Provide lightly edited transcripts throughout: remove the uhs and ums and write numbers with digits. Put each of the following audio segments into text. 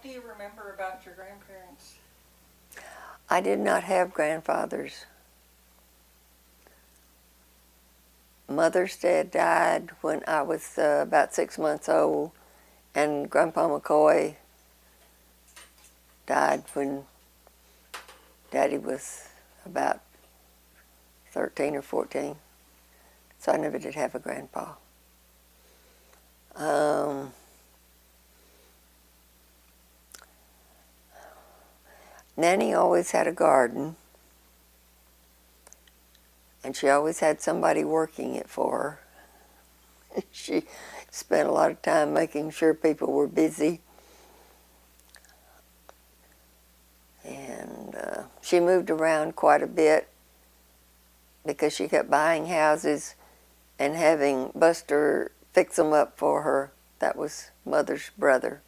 do you remember about your grandparents? I did not have grandfathers. Mother's dad died when I was about 6 months old, and Grandpa McCoy died when Daddy was about 13 or 14. So I never did have a grandpa. Nanny always had a garden, and she always had somebody working it for her. She spent a lot of time making sure people were busy. And she moved around quite a bit because she kept buying houses and having Buster fix them up for her. That was Mother's brother.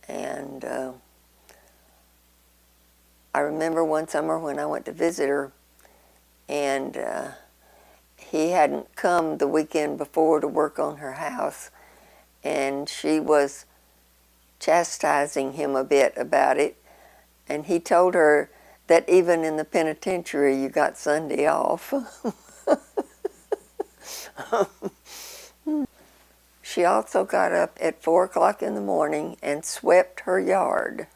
And I remember one summer when I went to visit her, and he hadn't come the weekend before to work on her house, and she was chastising him a bit about it, and he told her that even in the penitentiary you got Sunday off. She also got up at 4 o'clock in the morning and swept her yard.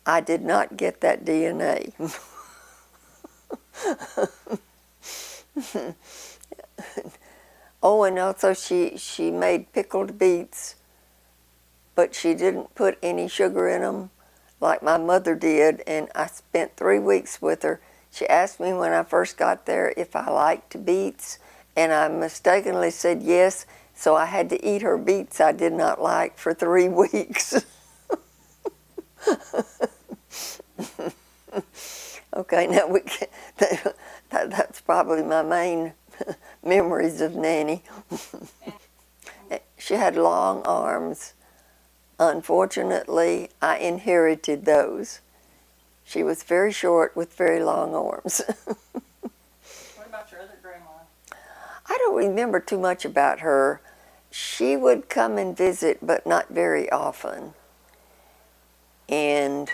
I did not get that DNA. Oh, and also she made pickled beets, but she didn't put any sugar in them like my mother did, and I spent 3 weeks with her. She asked me when I first got there if I liked beets, and I mistakenly said yes, so I had to eat her beets I did not like for 3 weeks. Okay, now that's probably my main memories of Nanny. She had long arms. Unfortunately, I inherited those. She was very short with very long arms. What about your other grandma? I don't remember too much about her. She would come and visit, but not very often. And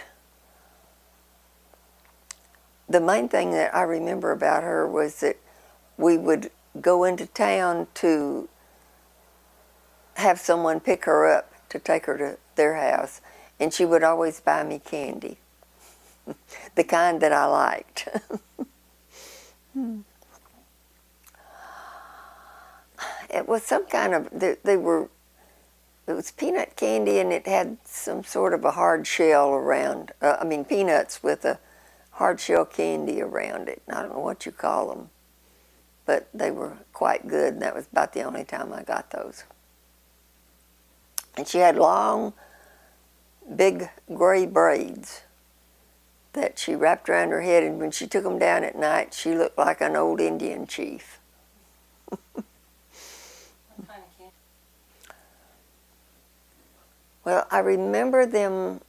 the main thing that I remember about her was that we would go into town to have someone pick her up to take her to their house, and she would always buy me candy, the kind that I liked. It was some kind of, it was peanut candy, and it had some sort of a hard shell around, peanuts with a hard shell candy around it. I don't know what you call them, but they were quite good, and that was about the only time I got those. And she had long, big gray braids that she wrapped around her head, and when she took them down at night, she looked like an old Indian chief. Well, I remember them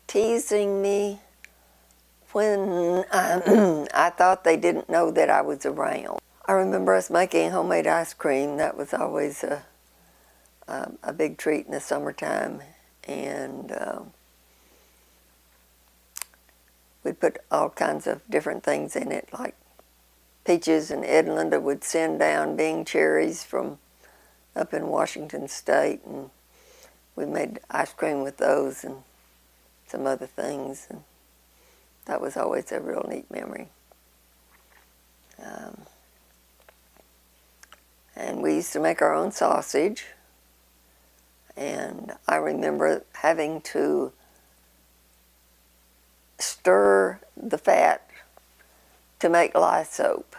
teasing me when I thought they didn't know that I was around. I remember us making homemade ice cream. That was always a big treat in the summertime, and we'd put all kinds of different things in it, like peaches, and Ed and Linda would send down Bing cherries from up in Washington State, and we made ice cream with those and some other things, and that was always a real neat memory. And we used to make our own sausage, and I remember having to stir the fat to make lye soap.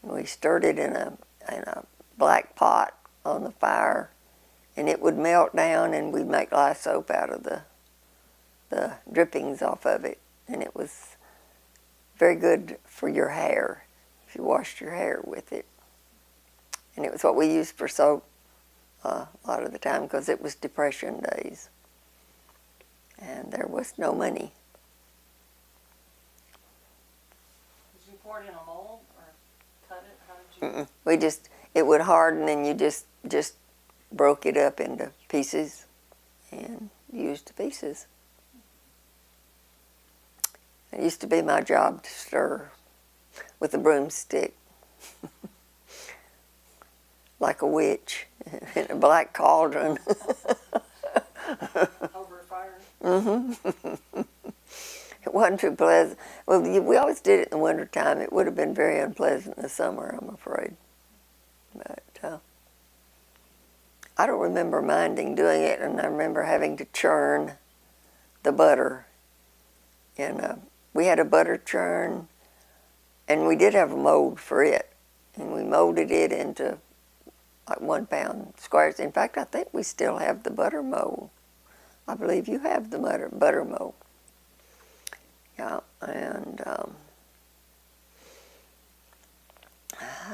We stirred it in a black pot on the fire, and it would melt down, and we'd make lye soap out of the drippings off of it. And it was very good for your hair if you washed your hair with it. And it was what we used for soap a lot of the time because it was Depression days, and there was no money. Did you pour it in a mold or cut it? How did you? It would harden, and you just broke it up into pieces and used to pieces. It used to be my job to stir with a broomstick, like a witch in a black cauldron. Over a fire? Mm-hmm. It wasn't too pleasant. Well, we always did it in the wintertime. It would have been very unpleasant in the summer, I'm afraid. But I don't remember minding doing it, and I remember having to churn the butter. And we had a butter churn, and we did have a mold for it. And we molded it into like 1 pound squares. In fact, I think we still have the butter mold. I believe you have the butter mold. Yeah, and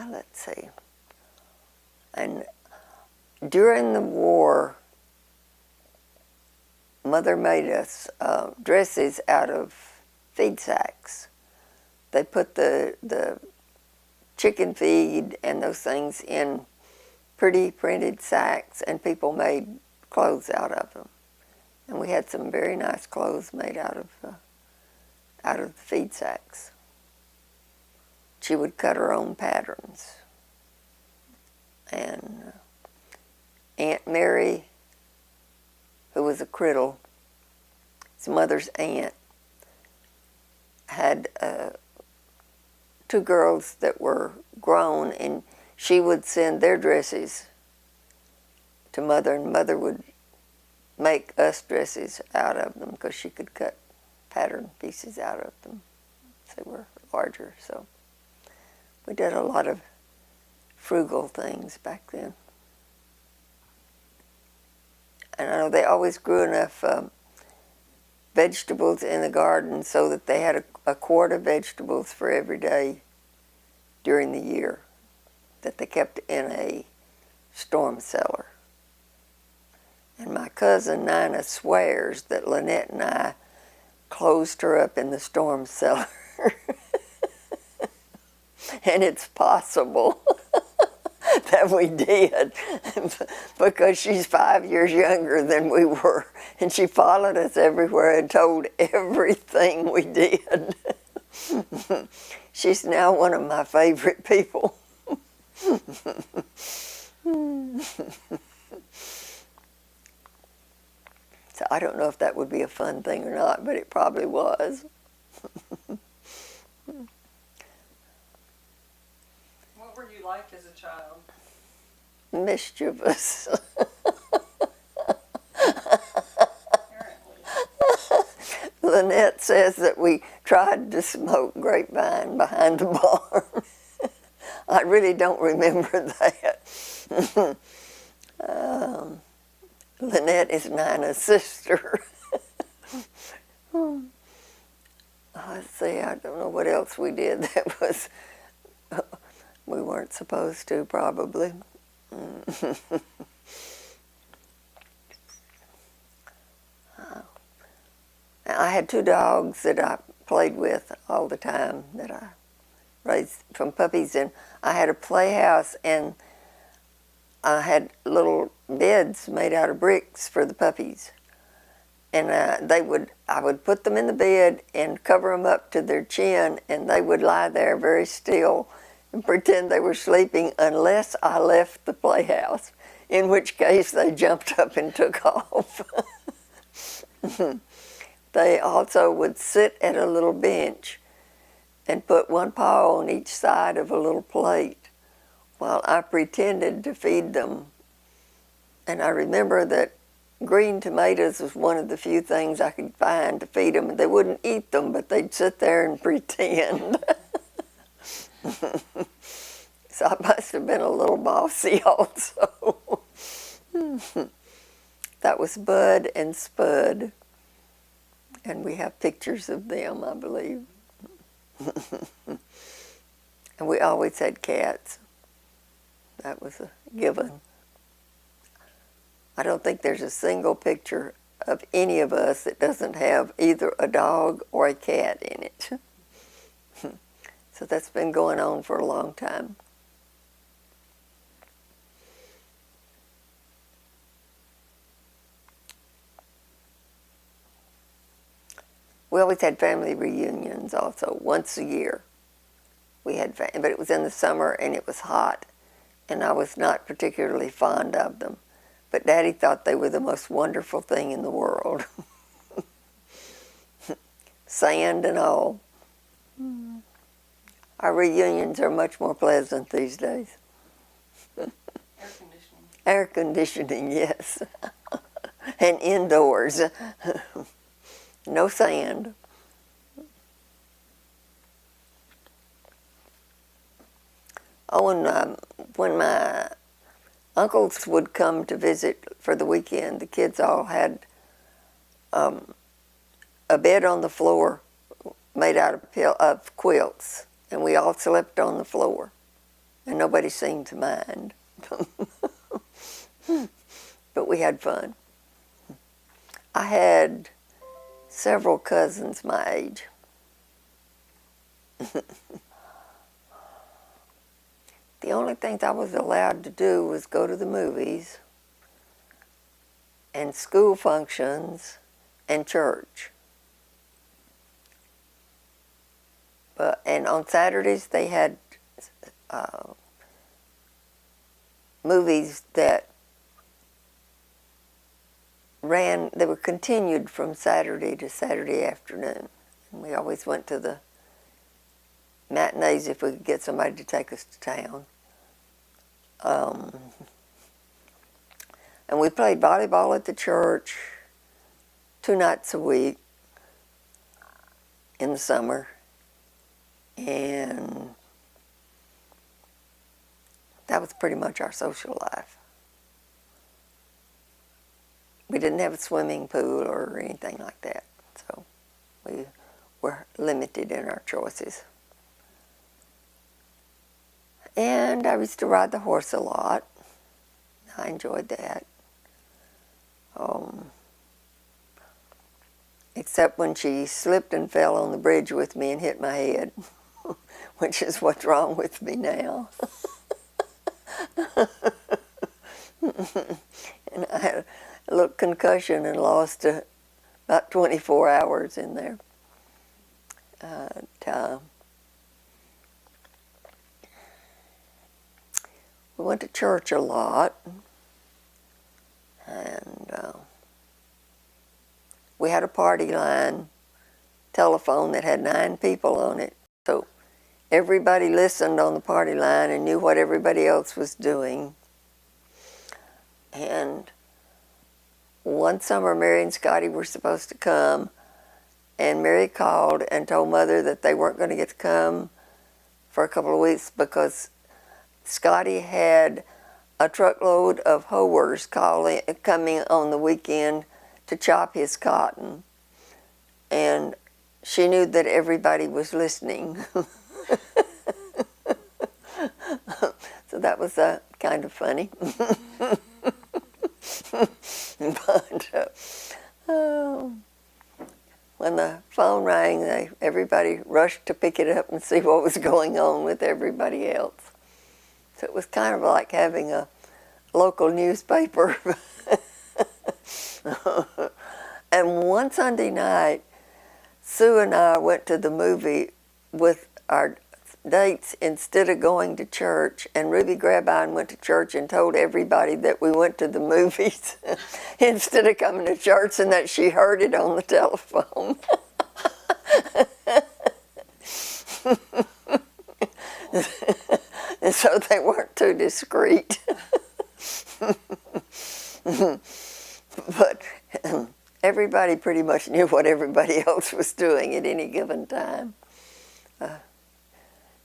let's see. And during the war, Mother made us dresses out of feed sacks. They put the chicken feed and those things in pretty printed sacks, and people made clothes out of them. And we had some very nice clothes made out of the feed sacks. She would cut her own patterns. And Aunt Mary, who was a criddle, his mother's aunt, had 2 girls that were grown, and she would send their dresses to Mother, and Mother would make us dresses out of them because she could cut pattern pieces out of them. They were larger, so we did a lot of frugal things back then. And I know they always grew enough vegetables in the garden so that they had a quart of vegetables for every day during the year that they kept in a storm cellar. And my cousin Nina swears that Lynette and I closed her up in the storm cellar. And it's possible that we did, because she's 5 years younger than we were, and she followed us everywhere and told everything we did. She's now one of my favorite people. So I don't know if that would be a fun thing or not, but it probably was. What were you like as a child? Mischievous. Apparently. Lynette says that we tried to smoke grapevine behind the barn. I really don't remember that. Lynette is Nina's sister. Let's see, I don't know what else we did that was, we weren't supposed to, probably. I had 2 dogs that I played with all the time that I raised from puppies, and I had a playhouse, and I had little beds made out of bricks for the puppies, and I would put them in the bed and cover them up to their chin, and they would lie there very still and pretend they were sleeping unless I left the playhouse, in which case they jumped up and took off. They also would sit at a little bench and put one paw on each side of a little plate while I pretended to feed them. And I remember that green tomatoes was one of the few things I could find to feed them. They wouldn't eat them, but they'd sit there and pretend. So I must have been a little bossy also. That was Bud and Spud. And we have pictures of them, I believe. And we always had cats. That was a given. I don't think there's a single picture of any of us that doesn't have either a dog or a cat in it. So that's been going on for a long time. we always had family reunions also, once a year. We had, but it was in the summer and it was hot, and I was not particularly fond of them. But Daddy thought they were the most wonderful thing in the world. Sand and all. Our reunions are much more pleasant these days. Air conditioning. Air conditioning, yes. And indoors. No sand. Oh, and when my uncles would come to visit for the weekend, the kids all had a bed on the floor made out of quilts, and we all slept on the floor, and nobody seemed to mind. But we had fun. I had several cousins my age. The only things I was allowed to do was go to the movies and school functions and church. And on Saturdays they had movies that they were continued from Saturday to Saturday afternoon. And we always went to the matinees if we could get somebody to take us to town. And we played volleyball at the church 2 nights a week in the summer. And that was pretty much our social life. We didn't have a swimming pool or anything like that, so we were limited in our choices. And I used to ride the horse a lot. I enjoyed that. Except when she slipped and fell on the bridge with me and hit my head, which is what's wrong with me now. And I had a little concussion and lost about 24 hours in there. We went to church a lot, and we had a party line telephone that had 9 people on it. So everybody listened on the party line and knew what everybody else was doing. And one summer, Mary and Scotty were supposed to come, and Mary called and told Mother that they weren't going to get to come for a couple of weeks because Scotty had a truckload of hoers coming on the weekend to chop his cotton. And she knew that everybody was listening. So that was kind of funny. But when the phone rang, everybody rushed to pick it up and see what was going on with everybody else. So it was kind of like having a local newspaper. And one Sunday night, Sue and I went to the movie with our dates instead of going to church, and Ruby Grabine went to church and told everybody that we went to the movies instead of coming to church, and that she heard it on the telephone. And so they weren't too discreet. But everybody pretty much knew what everybody else was doing at any given time.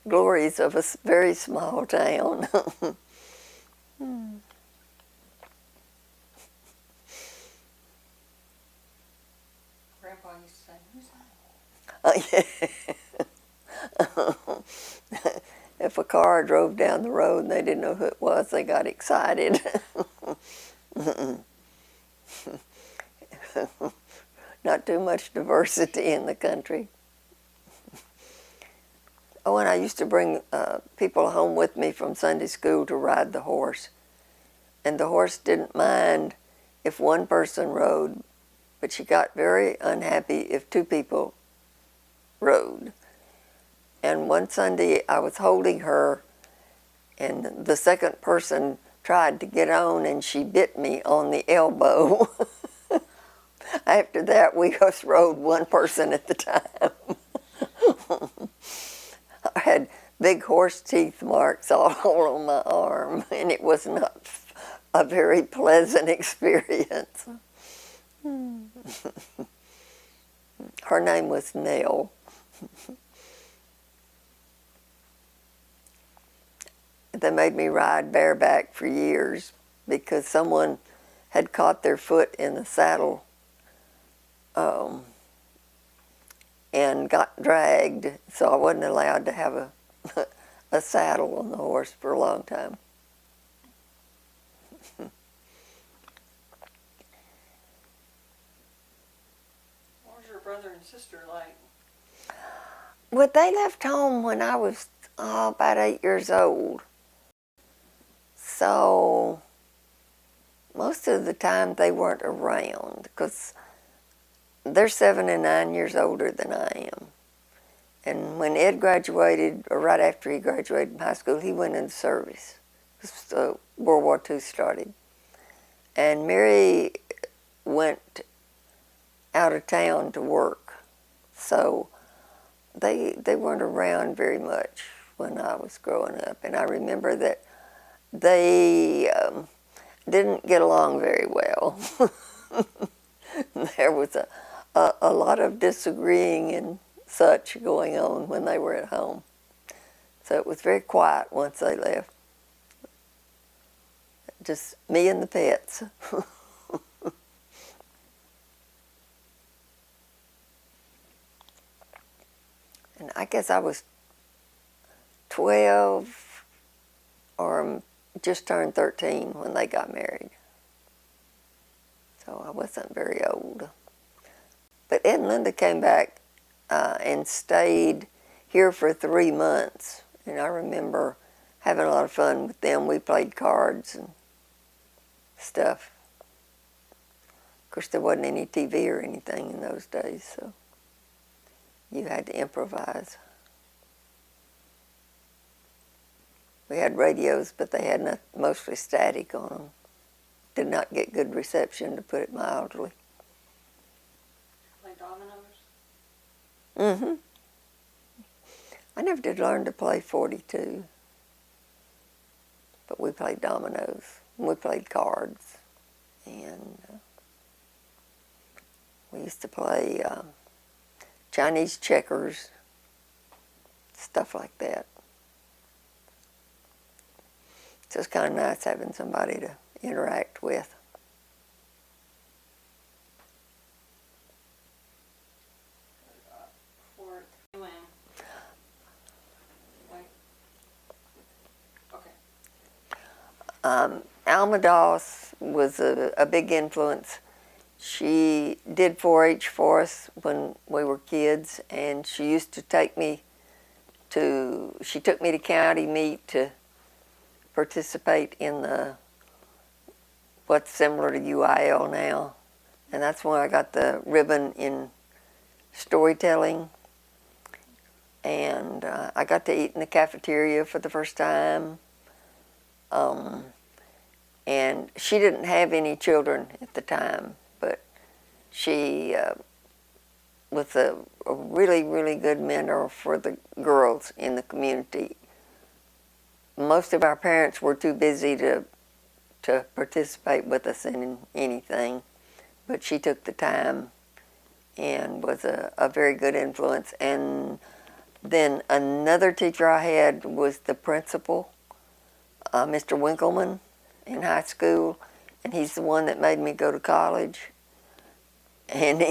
Glories of a very small town. Grandpa used to say, "Who's that?" If a car drove down the road and they didn't know who it was, they got excited. Not too much diversity in the country. Oh, and I used to bring people home with me from Sunday school to ride the horse. And the horse didn't mind if one person rode, but she got very unhappy if 2 people rode. And one Sunday I was holding her, and the second person tried to get on, and she bit me on the elbow. After that, we just rode one person at the time. I had big horse teeth marks all on my arm, and it was not a very pleasant experience. Her name was Nell. They made me ride bareback for years because someone had caught their foot in the saddle and got dragged, so I wasn't allowed to have a saddle on the horse for a long time. What was your brother and sister like? Well, they left home when I was about 8 years old. So most of the time they weren't around because they're 7 and 9 years older than I am. And when Ed graduated, or right after he graduated from high school, he went into service. World War II started. And Mary went out of town to work. So they weren't around very much when I was growing up. And I remember that they didn't get along very well. There was a lot of disagreeing and such going on when they were at home. So it was very quiet once they left. Just me and the pets. And I guess I was 12 or just turned 13 when they got married. So I wasn't very old. But Ed and Linda came back and stayed here for 3 months. And I remember having a lot of fun with them. We played cards and stuff. Of course, there wasn't any TV or anything in those days, so you had to improvise. We had radios, but they had mostly static on them. Did not get good reception, to put it mildly. Play dominoes? Mm-hmm. I never did learn to play 42, but we played dominoes, and we played cards, and we used to play Chinese checkers, stuff like that. So it's kind of nice having somebody to interact with. For when? Like, okay. Alma Doss was a big influence. She did 4-H for us when we were kids, and she used to take me to, she took me to county meet to participate in the, what's similar to UIL now. And that's when I got the ribbon in storytelling. And I got to eat in the cafeteria for the first time. And she didn't have any children at the time, but she was a really, really good mentor for the girls in the community. Most of our parents were too busy to participate with us in anything, but she took the time and was a very good influence. And then another teacher I had was the principal, Mr. Winkleman, in high school, and he's the one that made me go to college. And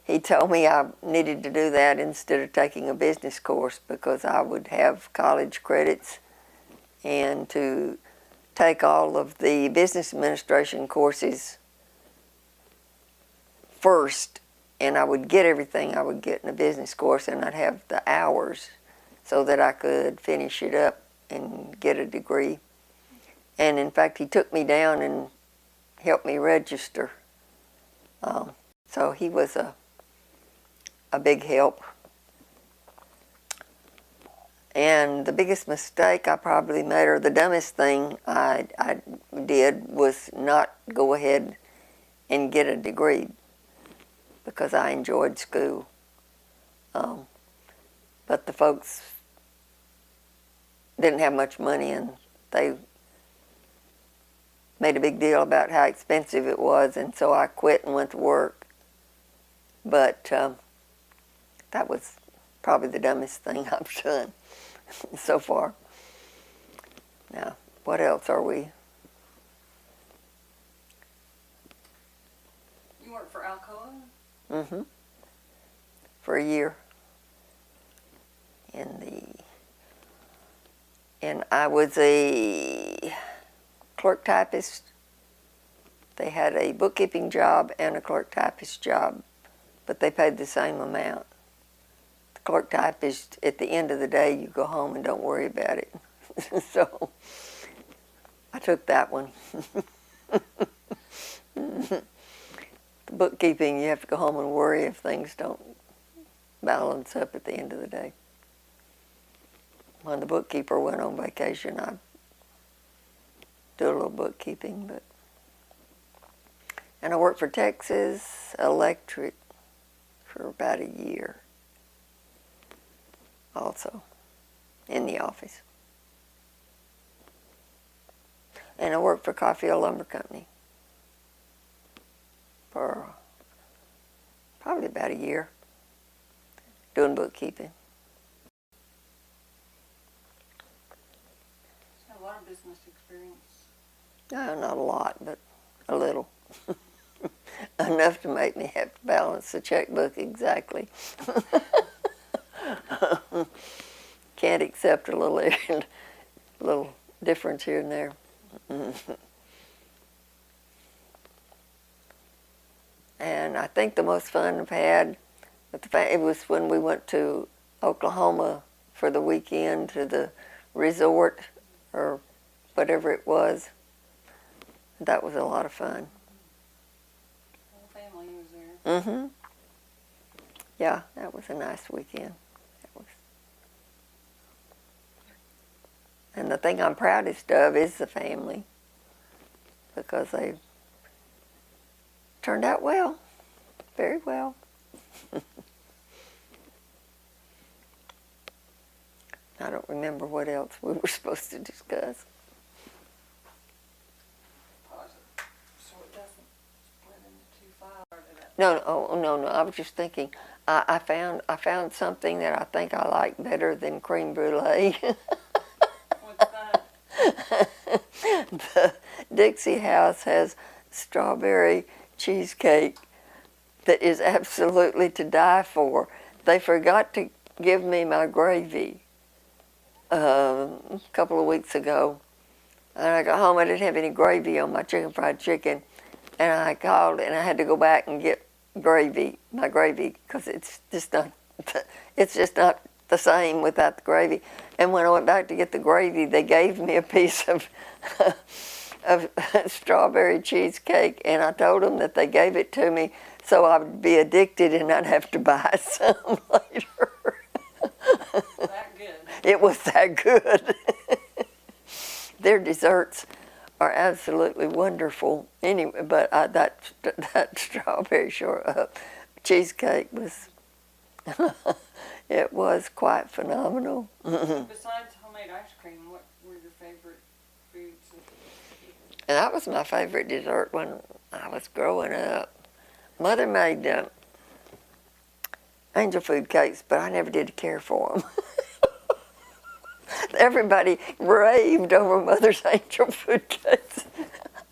he told me I needed to do that instead of taking a business course because I would have college credits, and to take all of the business administration courses first, and I would get everything I would get in a business course, and I'd have the hours so that I could finish it up and get a degree. And in fact, he took me down and helped me register. So he was a big help. And the biggest mistake I probably made, or the dumbest thing I did, was not go ahead and get a degree because I enjoyed school. But the folks didn't have much money, and they made a big deal about how expensive it was, and so I quit and went to work. But that was probably the dumbest thing I've done so far. Now, what else are we? You work for Alcoa? Mm-hmm. For a year. And I was a clerk typist. They had a bookkeeping job and a clerk typist job, but they paid the same amount. The clerk typist, at the end of the day, you go home and don't worry about it. So I took that one. The bookkeeping, you have to go home and worry if things don't balance up at the end of the day. When the bookkeeper went on vacation, I'd do a little bookkeeping. And I worked for Texas Electric for about a year also, in the office. And I worked for Caulfield Lumber Company for probably about a year, doing bookkeeping. So a lot of business experience. No, not a lot, but a little. Enough to make me have to balance the checkbook exactly. Can't accept a little difference here and there. And I think the most fun I've had, it was when we went to Oklahoma for the weekend to the resort or whatever it was. That was a lot of fun. The whole family was there. Mm-hmm. Yeah, that was a nice weekend. And the thing I'm proudest of is the family, because they turned out well, very well. I don't remember what else we were supposed to discuss. Pause it so it doesn't split into two files. No. I was just thinking. I found something that I think I like better than creme brulee. What's that? The Dixie House has strawberry cheesecake that is absolutely to die for. They forgot to give me my gravy a couple of weeks ago. And I got home, I didn't have any gravy on my fried chicken. And I called and I had to go back and get my gravy, because it's just not the same without the gravy. And when I went back to get the gravy, they gave me a piece of strawberry cheesecake, and I told them that they gave it to me so I would be addicted and I'd have to buy some later. That good. It was that good. Their desserts are absolutely wonderful. Anyway, but that strawberry cheesecake was it was quite phenomenal. Besides homemade ice cream, what were your favorite foods? And that was my favorite dessert when I was growing up. Mother made angel food cakes, but I never did care for them. Everybody raved over Mother's angel food cakes.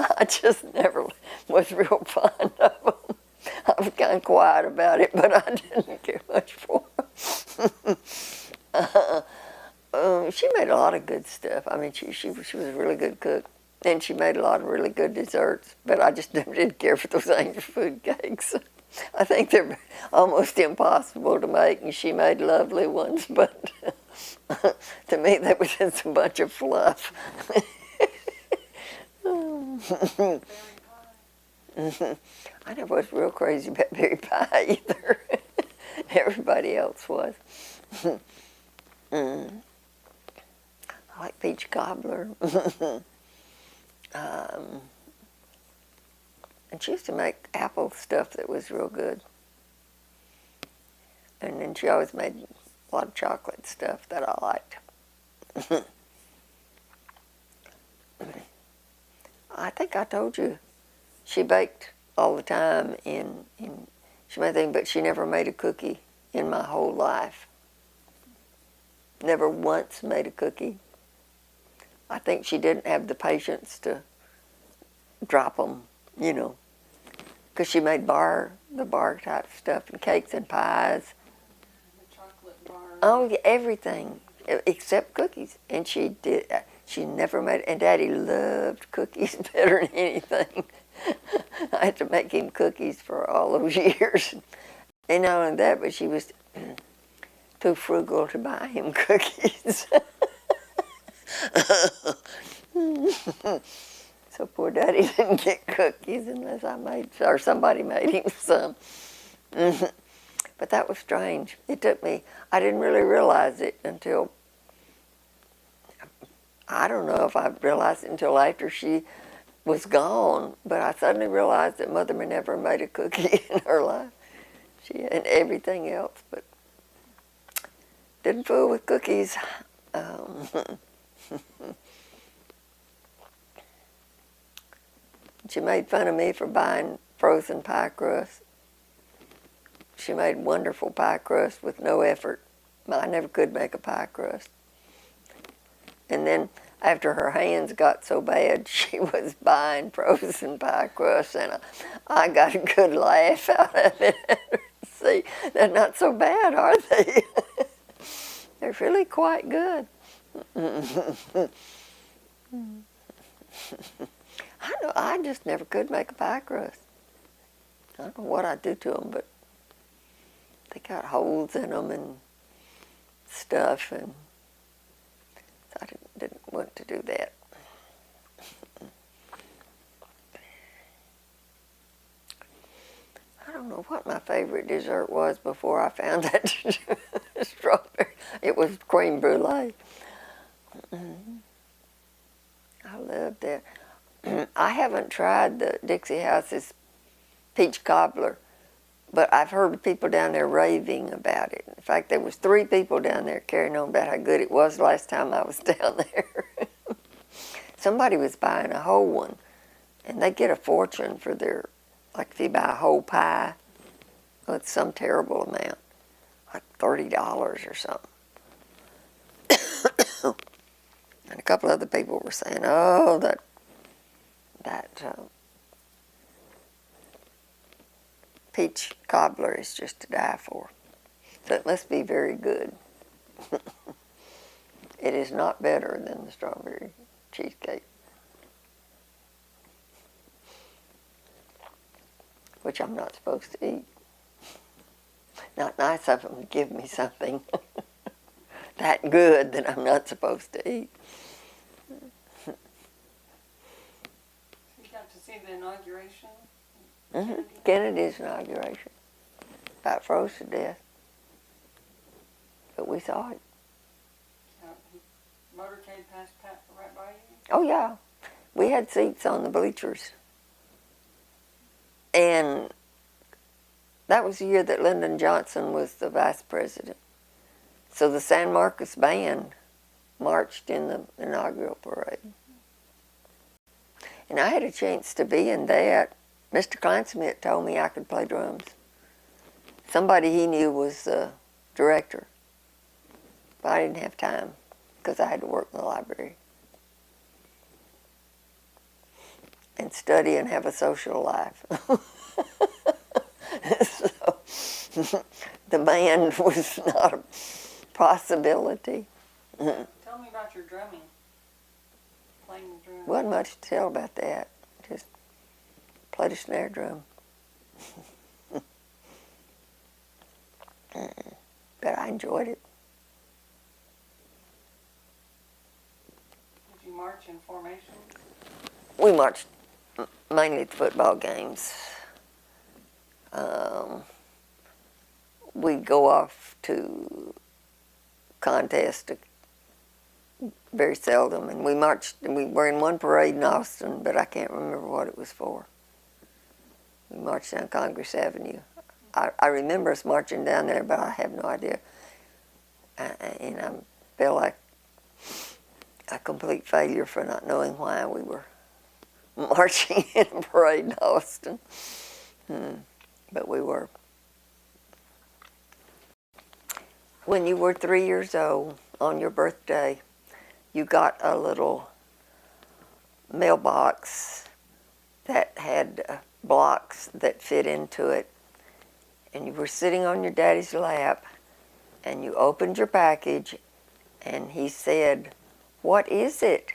I just never was real fond of them. I was kind of quiet about it, but I didn't care much for them. She made a lot of good stuff. I mean, she was a really good cook. And she made a lot of really good desserts, but I just never did care for those angel food cakes. I think they're almost impossible to make, and she made lovely ones, but to me that was just a bunch of fluff. I never was real crazy about berry pie either. Everybody else was. I like peach cobbler. And she used to make apple stuff that was real good. And then she always made a lot of chocolate stuff that I liked. I think I told you she baked all the time she made things, but she never made a cookie in my whole life. Never once made a cookie. I think she didn't have the patience to drop them, you know, because she made the bar type stuff and cakes and pies. The chocolate bar. Oh, yeah, everything except cookies. And she never made, and Daddy loved cookies better than anything. I had to make him cookies for all those years. And not only that, but she was too frugal to buy him cookies. So poor Daddy didn't get cookies unless or somebody made him some. But that was strange. It took me, I didn't really realize it until, I don't know if I realized it until after she was gone, but I suddenly realized that Mother never made a cookie in her life. She had everything else, but didn't fool with cookies. She made fun of me for buying frozen pie crust. She made wonderful pie crust with no effort. I never could make a pie crust. And then after her hands got so bad, she was buying frozen pie crust, and I got a good laugh out of it. See, they're not so bad, are they? They're really quite good. I just never could make a pie crust. I don't know what I do to them, but they got holes in them and stuff, and I didn't want to do that. I don't know what my favorite dessert was before I found that strawberry. It was cream brulee. I loved that. I haven't tried the Dixie House's peach cobbler, but I've heard people down there raving about it. In fact, there was 3 people down there carrying on about how good it was last time I was down there. Somebody was buying a whole one, and they get a fortune for their, like if you buy a whole pie, well, it's some terrible amount, like $30 or something. And a couple other people were saying, oh, that peach cobbler is just to die for. So it must be very good. It is not better than the strawberry cheesecake, which I'm not supposed to eat. Not nice of them to give me something that good that I'm not supposed to eat. You got to see the inauguration? Mm-hmm. Kennedy's inauguration. About froze to death. But we saw it. Motorcade passed right by you? Oh, yeah. We had seats on the bleachers. And that was the year that Lyndon Johnson was the vice president. So the San Marcos band marched in the inaugural parade. And I had a chance to be in that. Mr. Kleinsmith told me I could play drums. Somebody he knew was the director. But I didn't have time because I had to work in the library and study and have a social life. So the band was not a possibility. Tell me about your drumming. Playing the drum. Wasn't much to tell about that. Just played a snare drum. But I enjoyed it. Did you march in formation? We marched mainly at the football games. We'd go off to contests to very seldom. And we marched, and we were in one parade in Austin, but I can't remember what it was for. We marched down Congress Avenue. I remember us marching down there, but I have no idea. And I feel like a complete failure for not knowing why we were marching in a parade in Austin. But we were. When you were 3 years old, on your birthday, you got a little mailbox that had blocks that fit into it. And you were sitting on your daddy's lap, and you opened your package, and he said, "What is it?"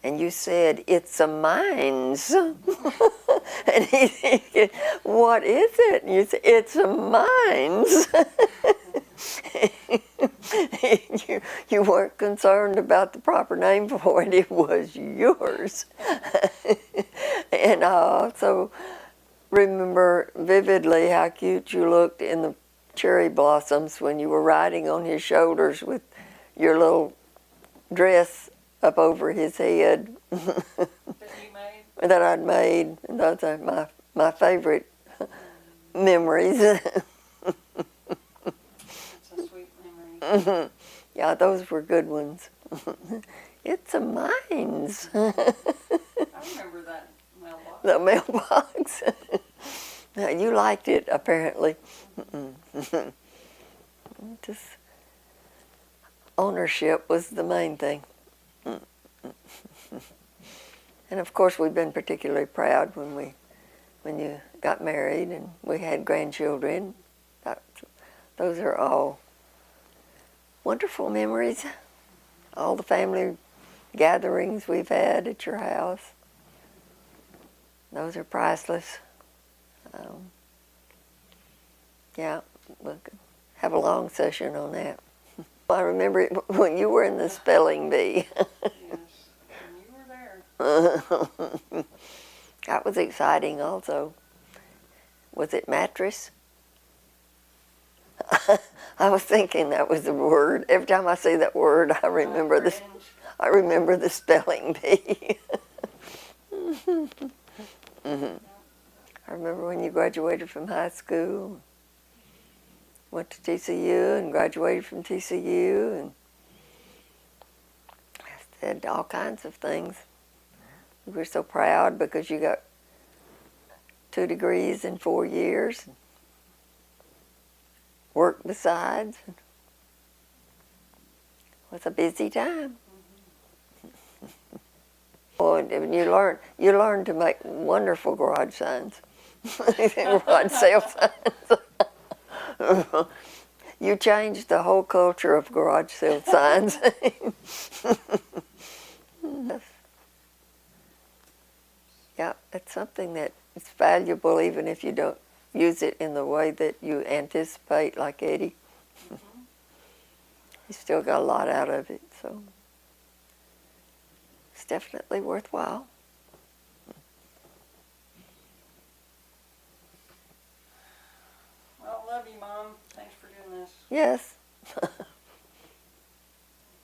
And you said, "It's a mines." And he said, "What is it?" And you said, "It's a mines." You weren't concerned about the proper name for it. It was yours. And I also remember vividly how cute you looked in the cherry blossoms when you were riding on his shoulders with your little dress up over his head. That you made? That I'd made. And those are my favorite memories. It's a sweet memory. Yeah, those were good ones. It's a mines. I remember that mailbox. The mailbox. Now, you liked it, apparently. Just ownership was the main thing. And of course, we've been particularly proud when you got married and we had grandchildren. Those are all wonderful memories. All the family gatherings we've had at your house. Those are priceless. Yeah, we'll have a long session on that. I remember it when you were in the spelling bee. Yes, and you were there. That was exciting also. Was it mattress? I was thinking that was the word. Every time I say that word, I remember the spelling bee. I remember when you graduated from high school, went to TCU and graduated from TCU, and said all kinds of things. We were so proud because you got 2 degrees in 4 years, worked besides. It was a busy time. Oh, and you learned to make wonderful garage signs, garage sale signs. You changed the whole culture of garage sale signs. Yeah, it's something that is valuable even if you don't use it in the way that you anticipate, like Eddie. You still got a lot out of it, so it's definitely worthwhile.